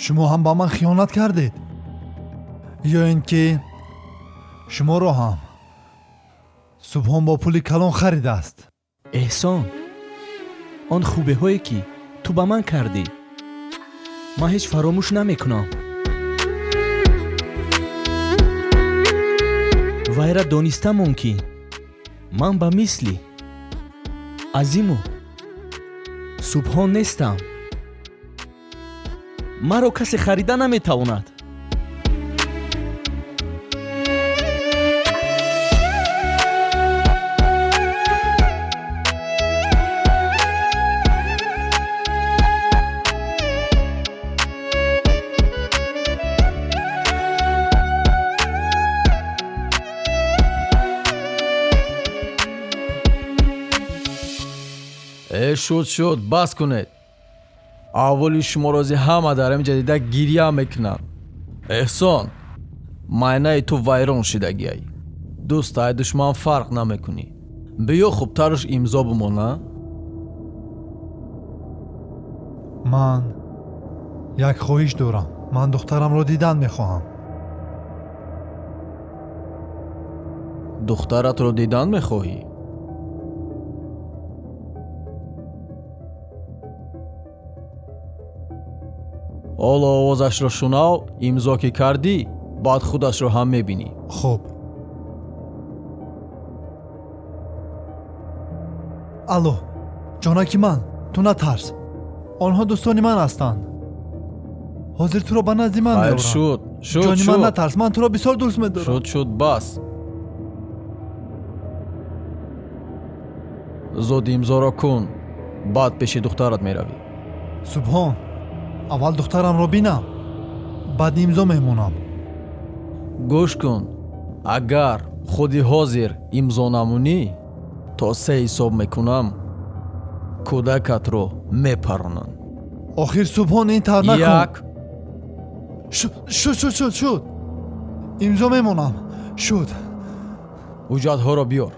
шумо ҳам ба ман хиёнат кардед ё ин ки шуморо ҳам субҳон бо пули калон харидааст? эҳсон, он хубиҳое ки ту ба ман кардӣ, ман ҳеҷ фаромӯш намекунам. вайра донистамон ки ман ба мисли азиму субҳон нестам. маро касе харида наметавонад. шуд бас кунед. аввали шумо рози ҳама дар ин ҷадида гирья мекунанд. эҳсон, майнаи ту вайрон шидагиай. дӯстай душман фарқ намекунӣ. биё хубтараш имзо бимона. ман як хоҳиш дорам. ман духтарамро дидан мехоҳам. духтаратро дидан мехоҳӣ? ҳоло овозашро шунав, имзо ки кардӣ, баъд худашро ҳам мебинӣ. хуб. алло, ҷонаки ман, ту натарс. онҳо дӯстони ман ҳастанд. ҳозир туро ба назди ман меорам. шуд, ҷони ман натарс, ман туро бисёр дӯст медорам. шуд, бас. зуд имзоро кун, баъд пеши духтарат меравӣ. субҳон, аввал духтарамро бинам, баъд имзо мемонам. гӯш кун, агар худи ҳозир имзо намунӣ, то 3 ҳисоб мекунам, кӯдакатро мепаронанд. охир субҳон ин тавр накун. як. шуд. имзо мемонам. шуд. ҳуҷҷатҳоро биёр.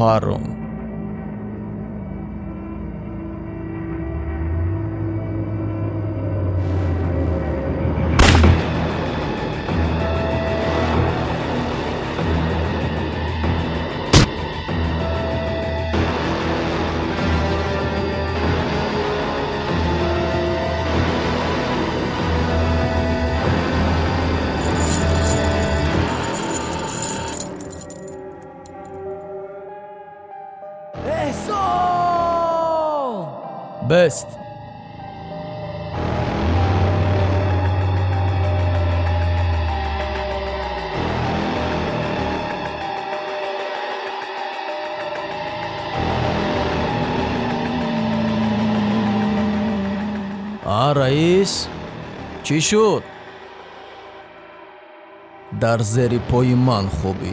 паром. Best. раис, чӣ шуд? дар зери пои ман хобӣ.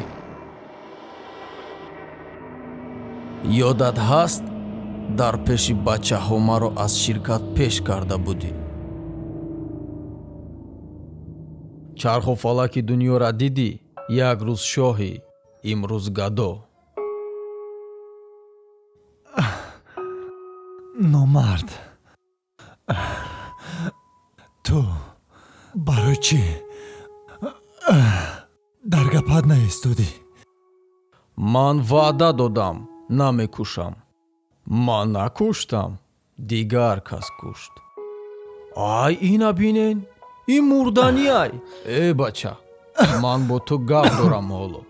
ёдат ҳаст, дар пеши бачаҳо маро аз ширкат пеш карда будӣ. чарху фалаки дунёра дидӣ, як рӯз шоҳӣ, имрӯз гадо. номард, ту барои чӣ дар гапат наистодӣ? ман ваъда додам, намекушам. ман накуштам, дигар кас кушт. Ай, ина бинен, ин мурданиай. Бача, ман бо ту гап дорам ҳоло.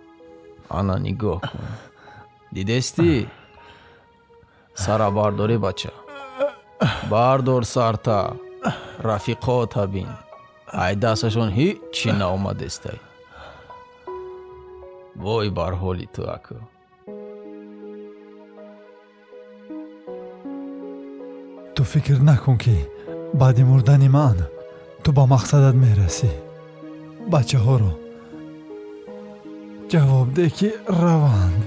Ана нигоҳ кун. Дидестӣ? Сара бардорӣ, бача. Бардор сарта, рафиқота бин. Ай дасташон ҳичи наомадестай. Вой бар ҳоли ту аку. ту фикр накун ки баъди мурдани ман ту ба мақсадат мерасӣ. бачаҳоро ҷавоб деҳ ки раванд.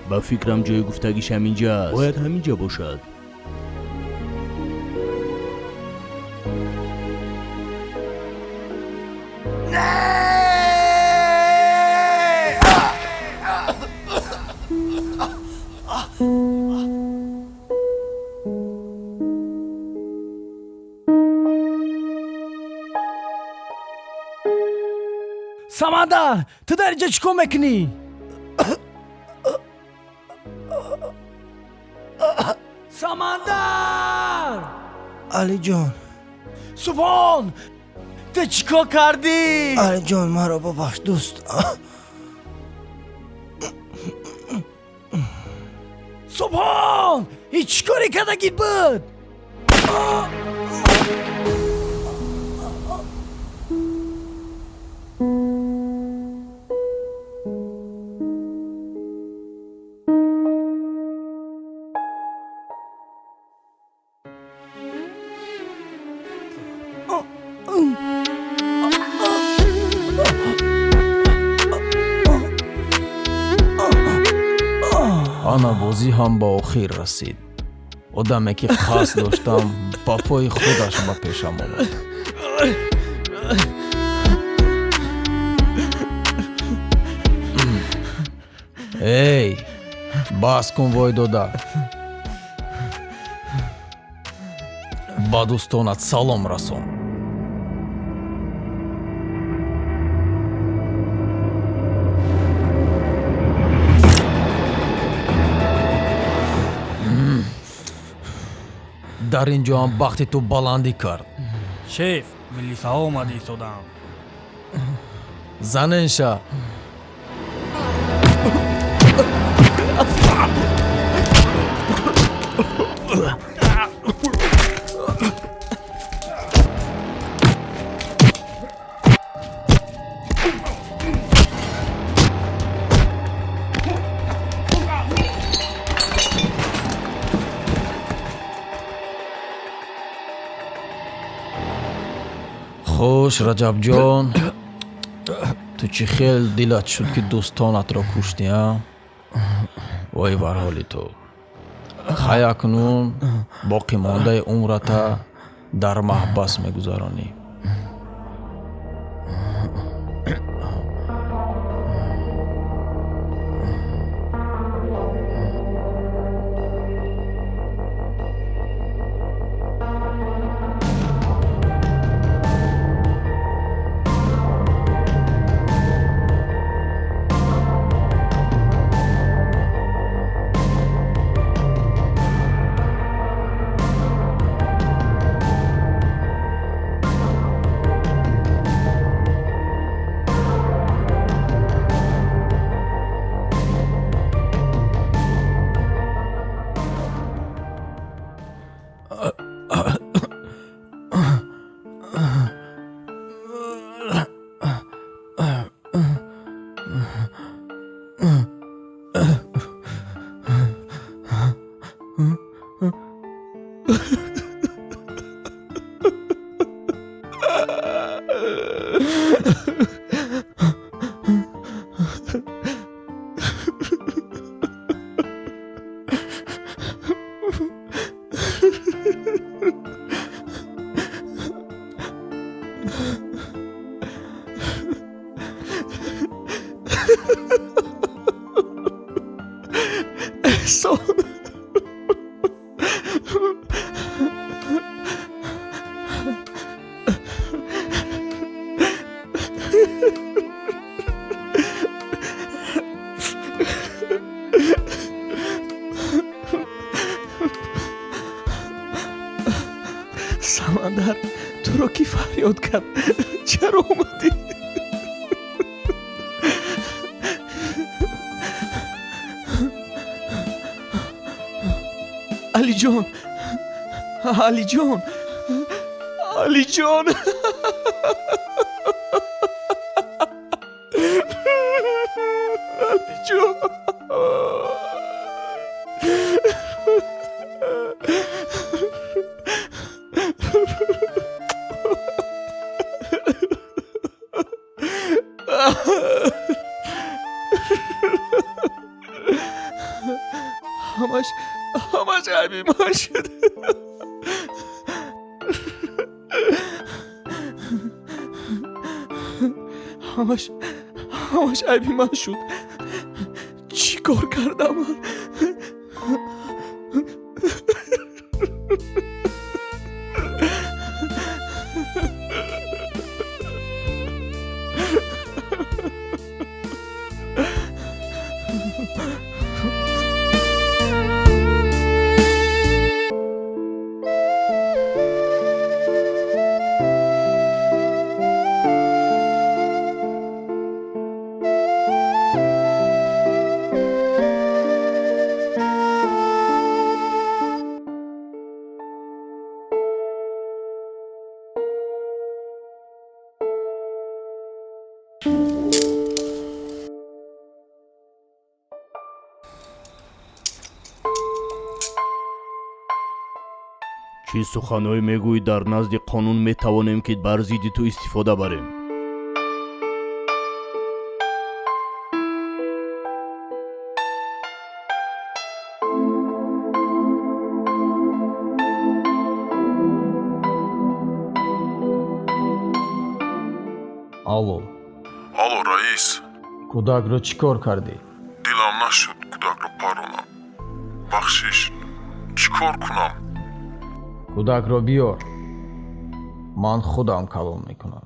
با فکرم جای گفتگیش همینجاست. باید همینجا باشد. Самандар, ты дар инҷа чӣ кор мекунӣ? Самандар! алиҷон, Субҳон, ты чӣ кор кардӣ? алиҷон, маро бабахш дӯст. Субҳон, ин чӣ коре кардагит буд? ана бозӣ ҳам ба охир расид. одаме ки қасд доштам ба пои худаш ба пешам омад. эй, бас кун вой дода. ба дӯстонат салом расон. дар ин ҷо ҳам бахти ту баландӣ кард. шеф, милисаҳо омада истоданд. заненша. хуш, раҷабҷон, ту чӣ хел дилат шуд ки дӯстонатро куштӣ, а? вой бар ҳоли ту. хай акнун боқӣ мондаи умрата дар маҳбас мегузаронӣ. احسان سمندر تو رو کی فریاد کرد؟ چرا اومدی؟ علی جان، علی جان، علی جان، علی جان. همش عیبی من شده. همش عیبی من شد. چی کار کردم من؟ چی سخنهایی میگویی در نزد قانون میتوانیم که بر ضد تو استفاده بریم؟ алло алло раис кӯдакро чӣ кор кардӣ? дилам нашуд кӯдакро паронам. бахшиш чӣ кор кунам? кӯдакро биёр, ман худам калон мекунам.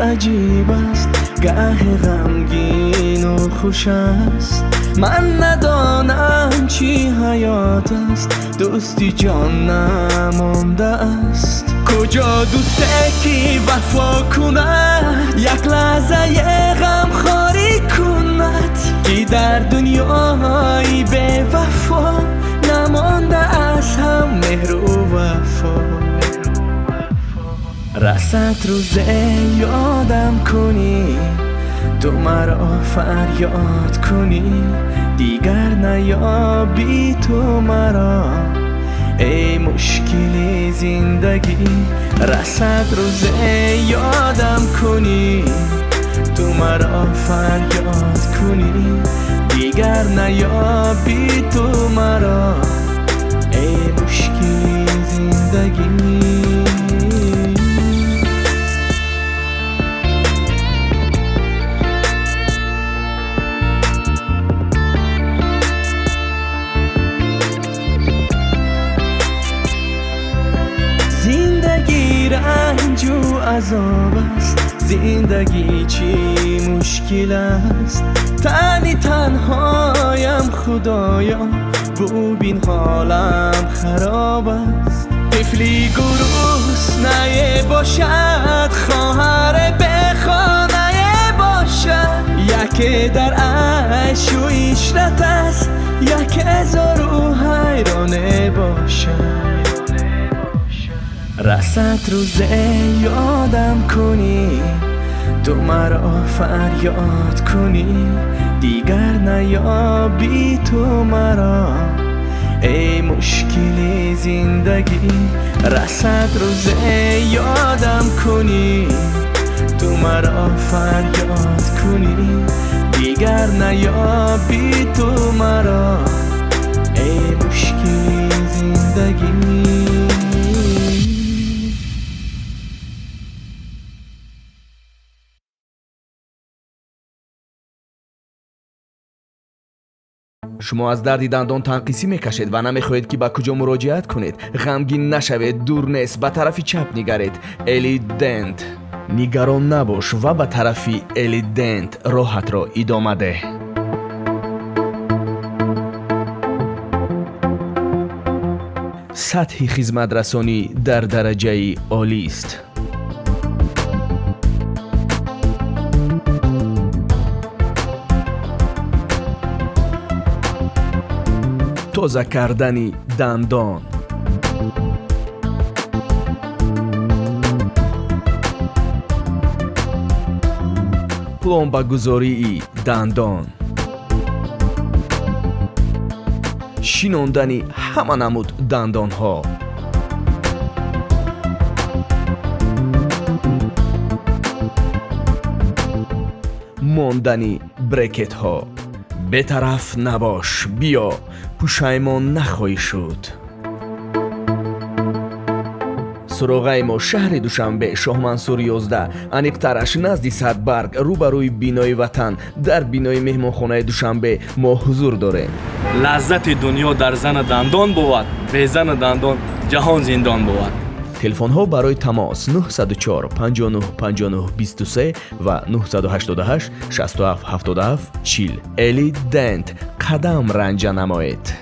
عجیب است گاه غمگین و خوش است من ندانم چی حیات است دوستی جان نمانده است کجا دوسته که وفا کند یک لحظه غم خاری کند که در دنیای به وفا نمانده است هم مهر و وفا رسد روزه یادم کنی تو مرا فریاد کنی دیگر نیابی تو مرا ای مشکلی زندگی رسد روزه یادم کنی تو مرا فریاد کنی دیگر نیابی تو مرا ای مشکلی زندگی رنج و عذاب است زندگی چی مشکل است تنی تنهایم خدایا ببین حالم خراب است طفلی گرسنه باشد خواهر به خانه باشد یکی در عیش و عشرت است یکی زارو حیرانه باشد رسد روزه یادم کنی تو مرا فریاد کنی دیگر نیابی تو مرا ای مشکلی زندگی رسد روز یادم کنی تو مرا فریاد کنی دیگر نیابی تو مرا ای مشکلی زندگی. شما از دردی دندان تنقیسی میکشید و نمیخواهید که با کجا مراجعت کنید. غمگین نشوید، دور نیست، به طرف چپ نگرید. الیدنت نگران نباش و به طرف الیدنت راحت را ادامه ده. سطح خدمت رسانی در درجه عالی است. تازه کردن دندان، پلمبه گذاری دندان، شیناندن همه نمود دندان ها، ماندن بریکت ها. به طرف نباش، بیا، پشیمان نخواهی شد. سراغه ما شهر دوشنبه، شاه منصور 11، انیقترش نزدی صدبرگ، روبروی بینای وطن. در بینای مهمانخانه دوشنبه ما حضور داریم. لذت دنیا در زن دندان بود، به زن دندان جهان زندان بود. تلفن ها برای تماس 904 59 59 23 و 988 67 77 40. الیدنت قدم رنج نمایید.